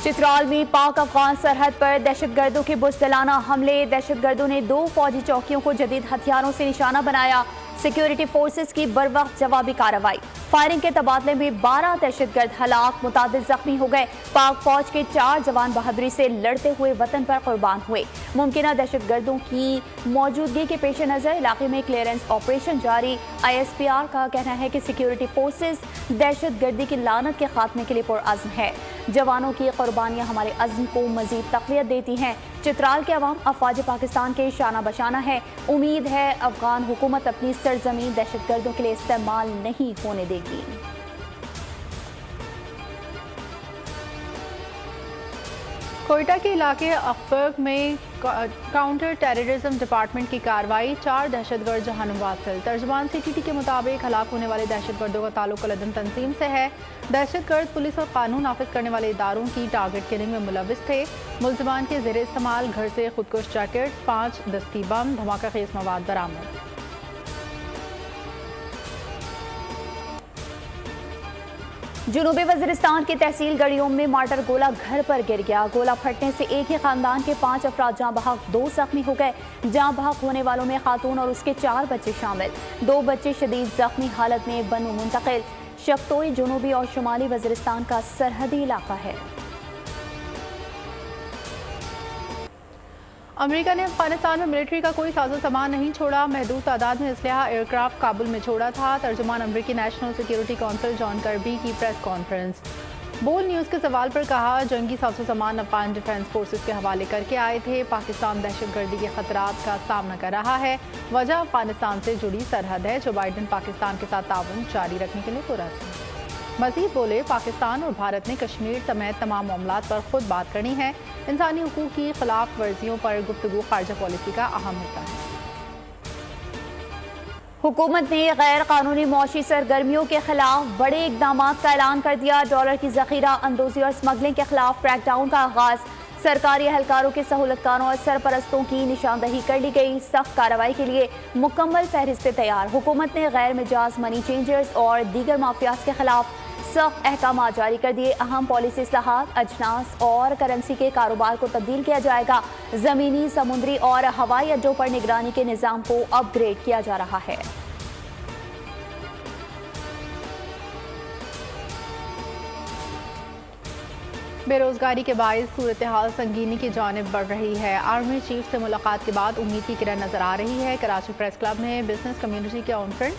चित्राल में पाक अफगान सरहद पर दहशतगर्दों के बुज़दिलाना हमले। दहशतगर्दों ने 2 फौजी चौकियों को जदीद हथियारों से निशाना बनाया। सिक्योरिटी फोर्सेस की बरवक्त जवाबी कार्रवाई। फायरिंग के तबादले में 12 दहशतगर्द हलाक, मुतादिद जख्मी हो गए। पाक फौज के 4 जवान बहादुरी से लड़ते हुए वतन पर कुर्बान हुए। मुमकिन दहशतगर्दों की मौजूदगी के पेश नज़र इलाके में क्लियरेंस ऑपरेशन जारी। ISPR का कहना है कि सिक्योरिटी फोर्सेस दहशतगर्दी की लानत के खात्मे के लिए पुरअज़्म है। जवानों की कुर्बानियां हमारे अज़्म को मजीद तक़वियत देती हैं। चित्राल के अवाम अफवाज पाकिस्तान के शाना बशाना है। उम्मीद है अफगान हुकूमत अपनी सरजमीन दहशतगर्दों के लिए इस्तेमाल नहीं होने देगी। कोयटा के इलाके अखबर्ग में काउंटर टेररिज्म डिपार्टमेंट की कार्रवाई। 4 दहशतगर्द जहानुम वासिल। तर्जुमान CTT के मुताबिक हलाक होने वाले दहशतगर्दों का ताल्लुक कलदन तंजीम से है। दहशतगर्द पुलिस और कानून नाफिज करने वाले इदारों की टारगेट किलिंग में मुलविस थे। मुल्जिमान के ज़ेर इस्तेमाल घर से खुदकुश जैकेट, 5 दस्ती बम, धमाका खेज मवाद बरामद। जुनूबी वज़ीरिस्तान की तहसील गड़ियों में मार्टर गोला घर पर गिर गया। गोला फटने से एक ही खानदान के 5 अफराद जाँ बहक, 2 जख्मी हो गए। जाँ बहक होने वालों में खातून और उसके 4 बच्चे शामिल। 2 बच्चे शदीद जख्मी हालत में बनू मुंतकिल। शक्तोई जुनूबी और शुमाली वज़ीरिस्तान का सरहदी इलाका है। अमेरिका ने अफगानिस्तान में मिलिट्री का कोई साजो सामान नहीं छोड़ा। महदूद तादाद में असलहा एयरक्राफ्ट काबुल में छोड़ा था। तर्जुमान अमेरिकी national security council John Kirby की प्रेस कॉन्फ्रेंस। बोल न्यूज़ के सवाल पर कहा, जंगी साजो सामान अफगान डिफेंस फोर्सेस के हवाले करके आए थे। पाकिस्तान दहशतगर्दी के खतरात का सामना कर रहा है। वजह अफगानिस्तान से जुड़ी सरहद है। जो बाइडन पाकिस्तान के साथ ताउन जारी रखने के लिए पुरअज़्म है। मज़ीद बोले, पाकिस्तान और भारत ने कश्मीर समेत तमाम मामलात पर खुद बात करनी है। इंसानी हुकूक की खिलाफ वर्जियों पर गुफ्तगू खारजा पॉलिसी का अहम हिस्सा है। हुकूमत ने गैर कानूनी मौशी सरगर्मियों के खिलाफ बड़े इकदाम का ऐलान कर दिया। डॉलर की जखीरा अंदोजी और स्मगलिंग के खिलाफ क्रैकडाउन का आगाज। सरकारी एहलकारों के सहूलतकारों और सरपरस्तों की निशानदही कर ली गई। सख्त कार्रवाई के लिए मुकम्मल फहरिस्तें तैयार। हुकूमत ने गैर मिजाज मनी चेंजर्स और दीगर माफियाज के खिलाफ सख्त अहकाम जारी कर दिए। अहम पॉलिसी इस्लाहात, अजनास और करेंसी के कारोबार को तब्दील किया जाएगा। जमीनी, समुद्री और हवाई अड्डों पर निगरानी के निज़ाम को अपग्रेड किया जा रहा है। बेरोजगारी के बायस सूरत हाल संगीनी की जानिब बढ़ रही है। आर्मी चीफ से मुलाकात के बाद उम्मीद की किरण नजर आ रही है। कराची प्रेस क्लब में बिजनेस कम्युनिटी की कॉन्फ्रेंस।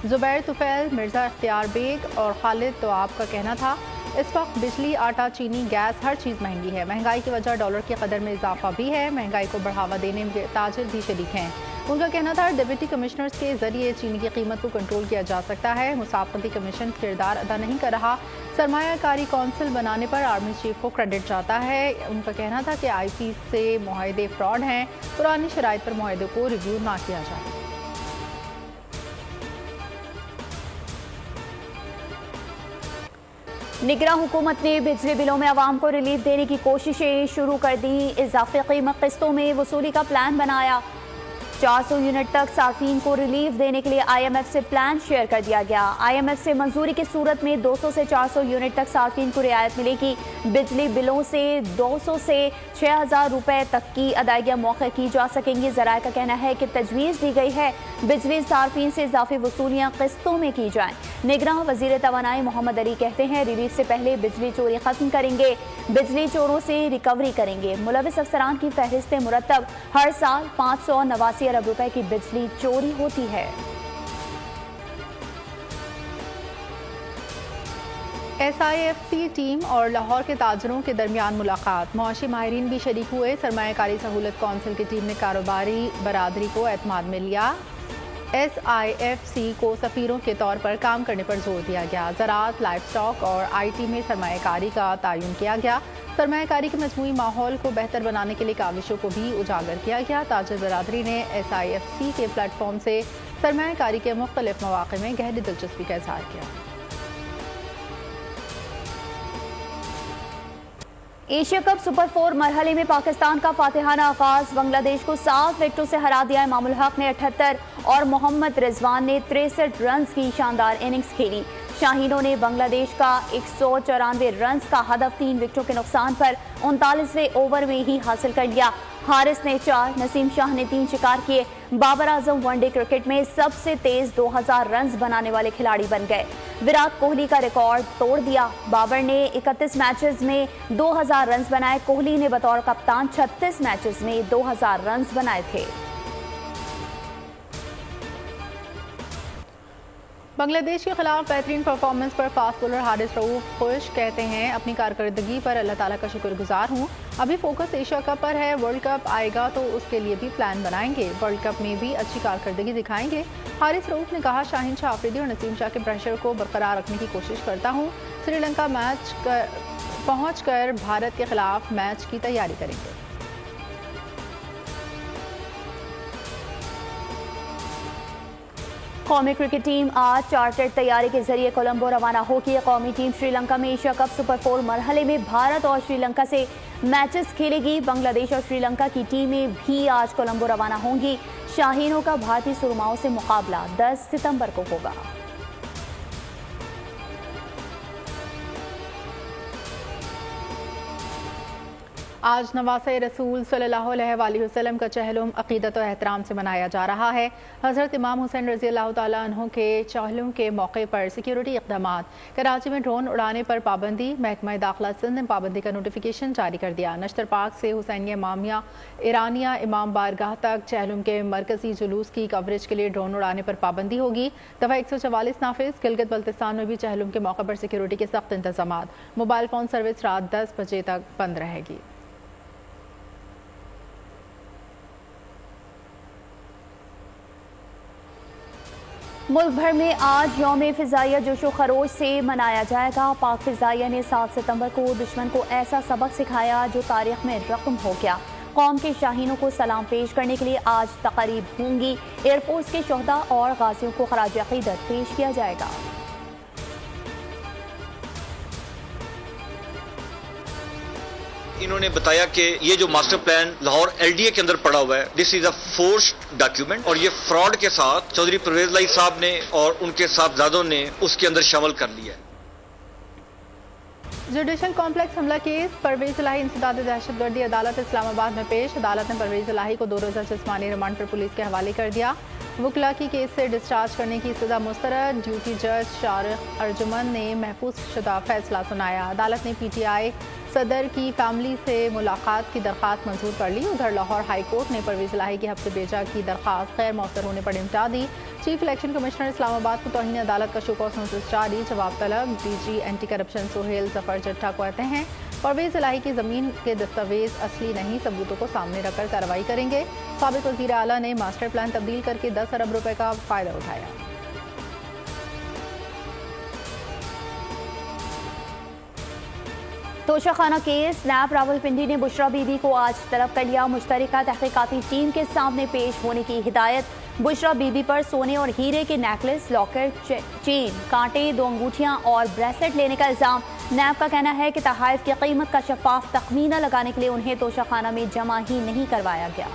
जुबैर तुफैल, मिर्जा इख्तियार बेग और खालिद तवाब का कहना था, इस वक्त बिजली, आटा, चीनी, गैस हर चीज़ महंगी है। महंगाई की वजह डॉलर की कदर में इजाफा भी है। महंगाई को बढ़ावा देने में ताजिर भी शरीक हैं। उनका कहना था, डिप्टी कमिश्नर्स के जरिए चीनी की कीमत को कंट्रोल किया जा सकता है। मुसाफती कमीशन किरदार अदा नहीं कर रहा। सरमायाकारी कौंसिल बनाने पर आर्मी चीफ को क्रेडिट जाता है। उनका कहना था कि IC से मुआहदे फ्रॉड हैं। पुरानी शराइत पर मुआहदे को रिव्यू ना किया जाए। निगरां हुकूमत ने बिजली बिलों में आवाम को रिलीफ देने की कोशिशें शुरू कर दी। इजाफी कीमत किस्तों में वसूली का प्लान बनाया। 400 यूनिट तक सार्फिन को रिलीफ देने के लिए IMF से प्लान शेयर कर दिया गया। IMF से मंजूरी की सूरत में 200 से 400 यूनिट तक सार्फिन को रियायत मिलेगी। बिजली बिलों से 200 से 6000 रुपए तक की अदायगियां मौके की जा सकेंगी। ज़राए का कहना है कि तजवीज़ दी गई है बिजली सार्फिन से इजाफी वसूलियाँ किस्तों में की जाएँ। निगरां वज़ीर तवानाई मोहम्मद अली कहते हैं, रिलीफ से पहले बिजली चोरी खत्म करेंगे, बिजली चोरों से रिकवरी करेंगे। मुलविस अफसरान की फहरिस्तें मुरतब। हर साल 589 अरब रुपए की बिजली चोरी होती है। SIFC टीम और लाहौर के ताजरों के दरमियान मुलाकात। मुआशी माहिरीन भी शरीक हुए। सरमायाकारी सहूलत कौंसिल की टीम ने कारोबारी बरादरी को एतमाद में लिया। SIFC को सफ़ीरों के तौर पर काम करने पर जोर दिया गया। ज़राअत, लाइफ स्टॉक और IT में सरमायाकारी का तयन किया गया। सरमायाकारी के मजमूई माहौल को बेहतर बनाने के लिए काविशों को भी उजागर किया गया। ताजर बरादरी ने SIFC के प्लेटफॉर्म से सरमायाकारी के मुख्तलिफ मौक़े में गहरी दिलचस्पी का इज़हार किया। एशिया कप सुपर 4 मरहले में पाकिस्तान का फातिहाना आगाज। बांग्लादेश को 7 विकेटों से हरा दिया। इमामुल हक ने 78 और मोहम्मद रिजवान ने 63 रन की शानदार इनिंग्स खेली। शाहीनों ने बांग्लादेश का 194 रन का हदफ 3 विकेटों के नुकसान पर 39वें ओवर में ही हासिल कर लिया। हारिस ने 4, नसीम शाह ने 3 शिकार किए। बाबर आजम वनडे क्रिकेट में सबसे तेज 2000 रन बनाने वाले खिलाड़ी बन गए। विराट कोहली का रिकॉर्ड तोड़ दिया। बाबर ने 31 मैचेस में 2000 रन बनाए। कोहली ने बतौर कप्तान 36 मैचेस में 2000 रन बनाए थे। बांग्लादेश के खिलाफ बेहतरीन परफॉर्मेंस पर फास्ट बॉलर हारिस रऊफ खुश। कहते हैं अपनी कारकर्दगी पर अल्लाह ताला का शुक्रगुजार हूँ। अभी फोकस एशिया कप पर है, वर्ल्ड कप आएगा तो उसके लिए भी प्लान बनाएंगे, वर्ल्ड कप में भी अच्छी कारकर्दगी दिखाएंगे। हारिस रऊफ ने कहा, शाहीन शाह अफरीदी और नसीम शाह के प्रेशर को बरकरार रखने की कोशिश करता हूँ। श्रीलंका मैच पहुँच कर भारत के खिलाफ मैच की तैयारी करेंगे। कौमी क्रिकेट टीम आज चार्टर्ड तैयारी के जरिए कोलंबो रवाना होगी। कौमी टीम श्रीलंका में एशिया कप सुपर 4 मरहले में भारत और श्रीलंका से मैचेस खेलेगी। बांग्लादेश और श्रीलंका की टीमें भी आज कोलंबो रवाना होंगी। शाहीनों का भारतीय सुरमाओं से मुकाबला 10 सितंबर को होगा। आज नवासे रसूल सल्लल्लाहु अलैहि वसल्लम का चहलुम अक़ीदत और एहतराम से मनाया जा रहा है। हज़रत इमाम हुसैन रज़ी अल्लाह तआला अन्हु के चहलुम के मौके पर सिक्योरिटी इक़दामात। कराची में ड्रोन उड़ाने पर पाबंदी। महकमा दाखिला सिंध ने पाबंदी का नोटिफिकेशन जारी कर दिया। नश्तर पार्क से हुसैनिया इमामिया ईरानिया इमाम बारगाह तक चहलुम के मरकजी जुलूस की कवरेज के लिए ड्रोन उड़ाने पर पाबंदी होगी। दफ़ा 144 नाफिज। गिलगित बल्तिस्तान में भी चहलुम के मौके पर सिक्योरिटी के सख्त इंतजाम। मोबाइल फ़ोन सर्विस रात 10 बजे तक बंद रहेगी। मुल्क भर में आज यौम फ़िज़ाइया जोशो खरोश से मनाया जाएगा। पाक फ़िज़ाइया ने 7 सितंबर को दुश्मन को ऐसा सबक सिखाया जो तारीख में रकम हो गया। कौम के शाहीनों को सलाम पेश करने के लिए आज तक़रीब होंगी। एयरफोर्स के शोहदा और गाजियों को खराज अक़ीदत पेश किया जाएगा। इन्होंने बताया कि ये जो मास्टर प्लान लाहौर LDA के अंदर पड़ा हुआ है, this is a forced document और ये फ्रॉड के साथ चौधरी परवेज लाई साहब ने और उनके साहबजादों ने उसके अंदर शामिल कर लिया है। जुडिशल कॉम्प्लेक्स हमला केस। परवेज इलाही इंसदाद दहशतगर्दी अदालत इस्लामाबाद में पेश। अदालत ने परवेज इलाही को 2 रोज़ा जिस्मानी रिमांड पर पुलिस के हवाले कर दिया। वकला की केस से डिस्चार्ज करने की सजा मुस्तरद। ड्यूटी जज शारिक अर्जुमन ने महफूज शुदा फैसला सुनाया। अदालत ने PTI सदर की फैमिली से मुलाकात की दरख्वास्त मंजूर कर ली। उधर लाहौर हाई कोर्ट ने परवेज इलाही की हफ्ते भेजा की दरख्वास्त गैर मौसर होने पर निपटा दी। चीफ इलेक्शन कमिश्नर इस्लामाबाद को तौहीन अदालत का शो कॉज नोटिस जारी। जवाब तलब। DG anti corruption Sohail Zafar जट्टा कहते हैं परवेज इलाही की ज़मीन के दस्तावेज असली नहीं, सबूतों को सामने रखकर कार्रवाई करेंगे। साबिक वज़ीर आला ने मास्टर प्लान तब्दील करके 10 अरब रुपए का फ़ायदा उठाया। तोशाखाना केस। नैब रावलपिंडी ने बुशरा बीबी को आज तलब कर लिया। मुश्तरका तहकीकाती टीम के सामने पेश होने की हिदायत। बुशरा बीबी पर सोने और हीरे के नेकलेस, लॉकर, चेन, कांटे, 2 अंगूठियां और ब्रेसलेट लेने का इल्जाम। नैब का कहना है कि तहाइफ की कीमत का शफाफ तखमीना लगाने के लिए उन्हें तोशाखाना में जमा ही नहीं करवाया गया।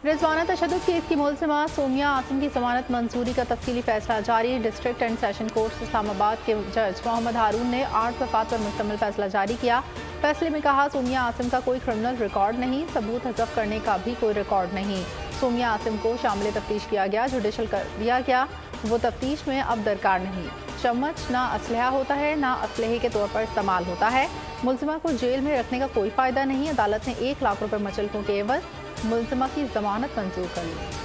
रिजवाना तशद्दुद केस की मुलजिमा सोमिया आसिम की जमानत मंजूरी का तफसीली फैसला जारी। District and session court Islamabad के जज मोहम्मद हारून ने 8 दफात पर मुश्तमिल फैसला जारी किया। फैसले में कहा, सोमिया आसिम का कोई क्रिमिनल रिकॉर्ड नहीं, सबूत हज़फ करने का भी कोई रिकॉर्ड नहीं। सोमिया आसिम को शामिल तफ्तीश किया गया, जुडिशल कर दिया गया, वो तफ्तीश में अब दरकार नहीं। चम्मच ना असलहा होता है ना असलहे के तौर पर इस्तेमाल होता है। मुलजिमा को जेल में रखने का कोई फ़ायदा नहीं। अदालत ने 1 लाख रुपए मुचलकों के एवज मुलजिमा की जमानत मंजूर कर ली।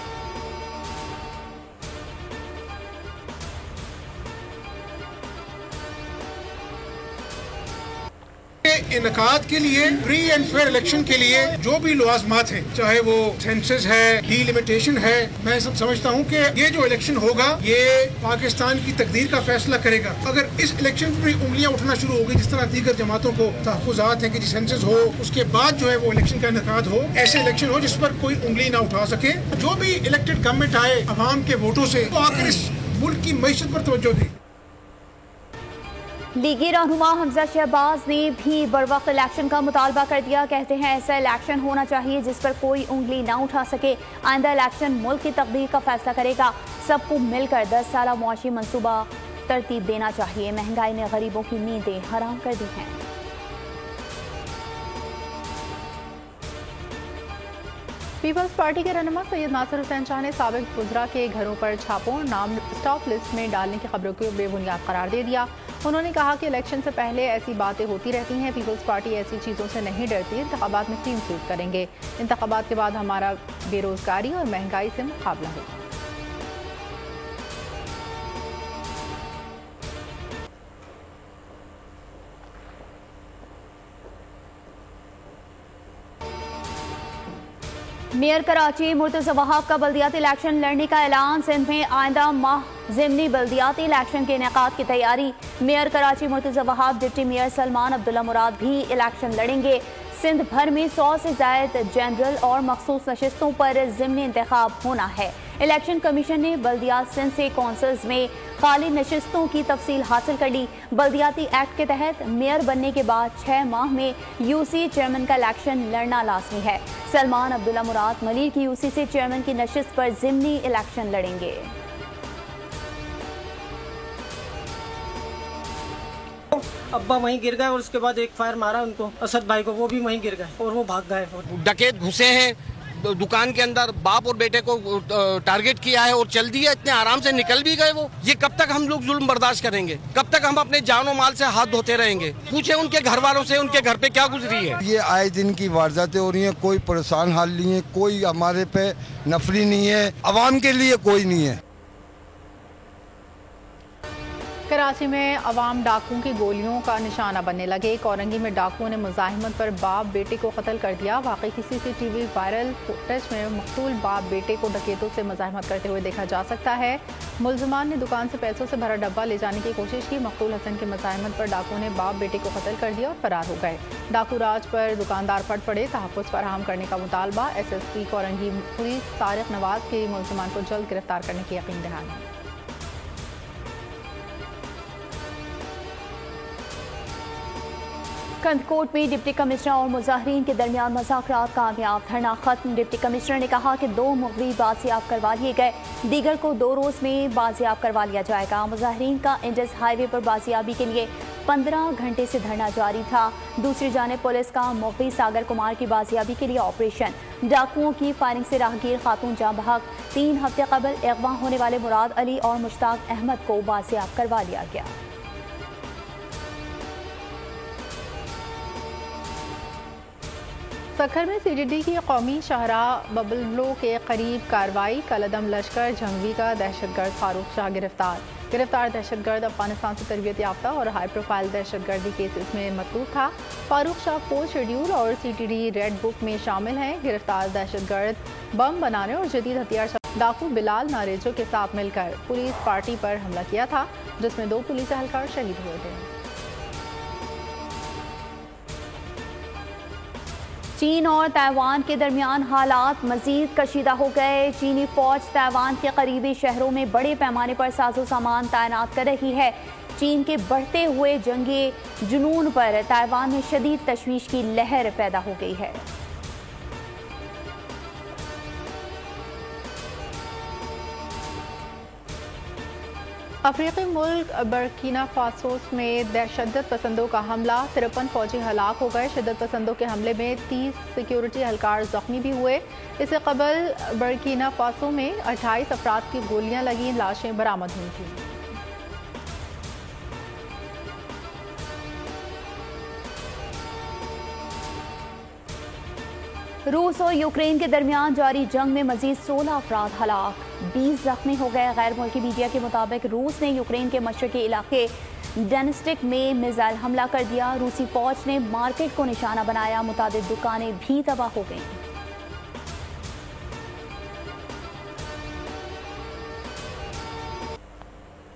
इनकाद के लिए फ्री एंड फेयर इलेक्शन के लिए जो भी लवाजमात हैं, चाहे वो सेंसस है, डिलिमिटेशन है, मैं सब समझता हूँ कि ये जो इलेक्शन होगा ये पाकिस्तान की तकदीर का फैसला करेगा। अगर इस इलेक्शन पर उंगलियां उठना शुरू होगी, जिस तरह दीगर जमातों को तहफ़्फ़ुज़ात हैं कि सेंसस हो, उसके बाद जो है वो इलेक्शन का इनकाद हो, ऐसे इलेक्शन हो जिस पर कोई उंगली ना उठा सके। जो भी इलेक्टेड गवर्नमेंट आए अवाम के वोटों से, तो आखिर इस मुल्क की मईशत पर तवज्जो दे। लीगी रहनुमा हमजा शहबाज ने भी बरवक्त इलेक्शन का मुतालबा कर दिया। कहते हैं ऐसा इलेक्शन होना चाहिए जिस पर कोई उंगली ना उठा सके। आइंदा इलेक्शन मुल्क की तकदीर का फैसला करेगा। सबको मिलकर 10 साला मुआशी मनसूबा तरतीब देना चाहिए। महंगाई ने गरीबों की नींदें हराम कर दी हैं। पीपल्स पार्टी के रहनुमा सैयद नासिर हुसैन शाह ने साबिक वुज़रा के घरों पर छापों और नाम स्टॉप लिस्ट में डालने की खबरों को बेबुनियाद करार दे दिया। उन्होंने कहा कि इलेक्शन से पहले ऐसी बातें होती रहती हैं। पीपल्स पार्टी ऐसी चीज़ों से नहीं डरती। इंतखाबात में क्लीन स्वीप करेंगे। इंतखाबात के बाद हमारा बेरोजगारी और महंगाई से मुकाबला होगा। मेयर कराची मुर्तज़ा वहाब का बल्दियाती इलेक्शन लड़ने का ऐलान। सिंध में आइंदा माह ज़िमनी बल्दियाती इलेक्शन के इनेकाद की तैयारी। Mayor Karachi Murtaza Wahab, deputy mayor Salman Abdullah Murad भी इलेक्शन लड़ेंगे। सिंध भर में 100 से ज़ायद जनरल और मखसूस नशिस्तों पर ज़िमनी इंतखाब होना है। इलेक्शन कमीशन ने बल्दियात सिंध से कौंसल्स में खाली नशिस्तों की तफसील हासिल कर ली। बल्दियाती एक्ट के तहत मेयर बनने के बाद 6 माह में यूसी चेयरमैन का इलेक्शन लड़ना लाजमी है। सलमान अब्दुल्ला मुराद मलिर की यूसी से चेयरमैन की नशिस्त पर ज़िमनी इलेक्शन लड़ेंगे। अब्बा वहीं गिर गए और उसके बाद एक फायर मारा उनको, असद भाई को, वो भी वहीं गिर गए और वो भाग गए। डकैत घुसे हैं दुकान के अंदर, बाप और बेटे को टारगेट किया है और चल दिया। इतने आराम से निकल भी गए वो। ये कब तक हम लोग जुल्म बर्दाश्त करेंगे? कब तक हम अपने जानो माल से हाथ धोते रहेंगे? पूछे उनके घर वालों से उनके घर पे क्या गुजरी है। ये आए दिन की वारदातें हो रही हैं। कोई परेशान हाल नहीं है, कोई हमारे पे नफरी नहीं है, अवाम के लिए कोई नहीं है। कराची में अवाम डाकुओं की गोलियों का निशाना बनने लगे। कोरंगी में डाकुओं ने मुजाहिमत पर बाप बेटे को कत्ल कर दिया। वाकई की CCTV वायरल फुटेज में मकतूल बाप बेटे को डकैतों से मुजाहिमत करते हुए देखा जा सकता है। मुलजमान ने दुकान से पैसों से भरा डब्बा ले जाने की कोशिश की। मकतूल हसन की मुजाहिमत पर डाकुओं ने बाप बेटे को कत्ल कर दिया और फरार हो गए। डाकू राज पर दुकानदार फट पड़े। तहफ़्फ़ुज़ फराहम करने का मुतालबा। SSP कोरंगी पुलिस तारिक नवाज के मुलजमान को जल्द गिरफ्तार करने की यकीन दहानी। कंदकोट में डिप्टी कमिश्नर और मुजाहिरीन के दरमियान मुज़ाकरात कामयाब। धरना खत्म। डिप्टी कमिश्नर ने कहा कि 2 मुग़री बाजियाब करवा लिए गए, दीगर को 2 रोज़ में बाजियाब करवा लिया जाएगा। मुजाहिरीन का इंडस हाईवे पर बाजियाबी के लिए 15 घंटे से धरना जारी था। दूसरी जानिब पुलिस का मुग़री सागर कुमार की बाजियाबी के लिए ऑपरेशन। डाकुओं की फायरिंग से राहगीर खातून जाँ बहक। 3 हफ्ते कबल अगवा होने वाले मुराद अली और मुश्ताक अहमद को बाजियाब करवा लिया गया। सखर में CGD की कौमी शाहराह बबलो के करीब कार्रवाई। कलदम लश्कर जंगवी का दहशतगर्द फारूक शाह गिरफ्तार। दहशतगर्द अफगानिस्तान से तरबियत याफ्ता और हाई प्रोफाइल दहशतगर्दी केसेस में मतलूब था। फारूक शाह 4 शेड्यूल और CTD रेड बुक में शामिल हैं। गिरफ्तार दहशतगर्द बम बनाने और जदीद हथियार डाकू बिलाल नारेजो के साथ मिलकर पुलिस पार्टी पर हमला किया था, जिसमें 2 पुलिस एहलकार शहीद हुए थे। चीन और ताइवान के दरमियान हालात मजीद कशीदा हो गए। चीनी फौज ताइवान के करीबी शहरों में बड़े पैमाने पर साजो सामान तैनात कर रही है। चीन के बढ़ते हुए जंगी जुनून पर ताइवान में शदीद तशवीश की लहर पैदा हो गई है। अफ्रीकी मुल्क बर्किना फासो में शिद्दत पसंदों का हमला। 53 फौजी हलाक हो गए। शिद्दत पसंदों के हमले में 30 सिक्योरिटी एहलकार जख्मी भी हुए। इससे कबल बर्किना फासो में 28 अफराद की गोलियां लगी, लाशें बरामद हुई थी। रूस और यूक्रेन के दरमियान जारी जंग में मजीद 16 अफराद हलाक, 20 जख्मी हो गए। गैर मुल्की मीडिया के मुताबिक रूस ने यूक्रेन के मशरकी इलाके डेनिस्टिक में मिसाइल हमला कर दिया। रूसी फौज ने मार्केट को निशाना बनाया। मुतादिद दुकानें भी तबाह हो गईं।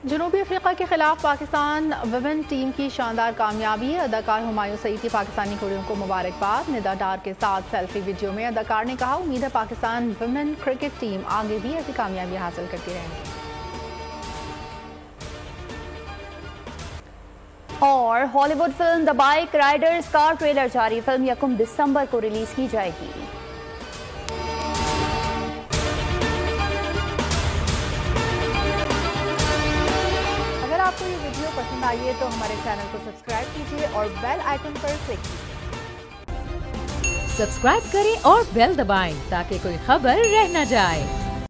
जनूबी अफ्रीका के खिलाफ पाकिस्तान वुमेन टीम की शानदार कामयाबी। अदाकार हुमायूं सईद की पाकिस्तानी खिलाड़ियों को मुबारकबाद। निदा डार के साथ सेल्फी वीडियो में अदाकार ने कहा, उम्मीद है पाकिस्तान वुमेन क्रिकेट टीम आगे भी ऐसी कामयाबी हासिल करती रहेगी। और Hollywood film the bike Riders का ट्रेलर जारी। फिल्म 1 दिसंबर को रिलीज की जाएगी। अगर आपको ये वीडियो पसंद आई है तो हमारे चैनल को सब्सक्राइब कीजिए और बेल आइकन पर क्लिक कीजिए। सब्सक्राइब करें और बेल दबाएं ताकि कोई खबर रह न जाए।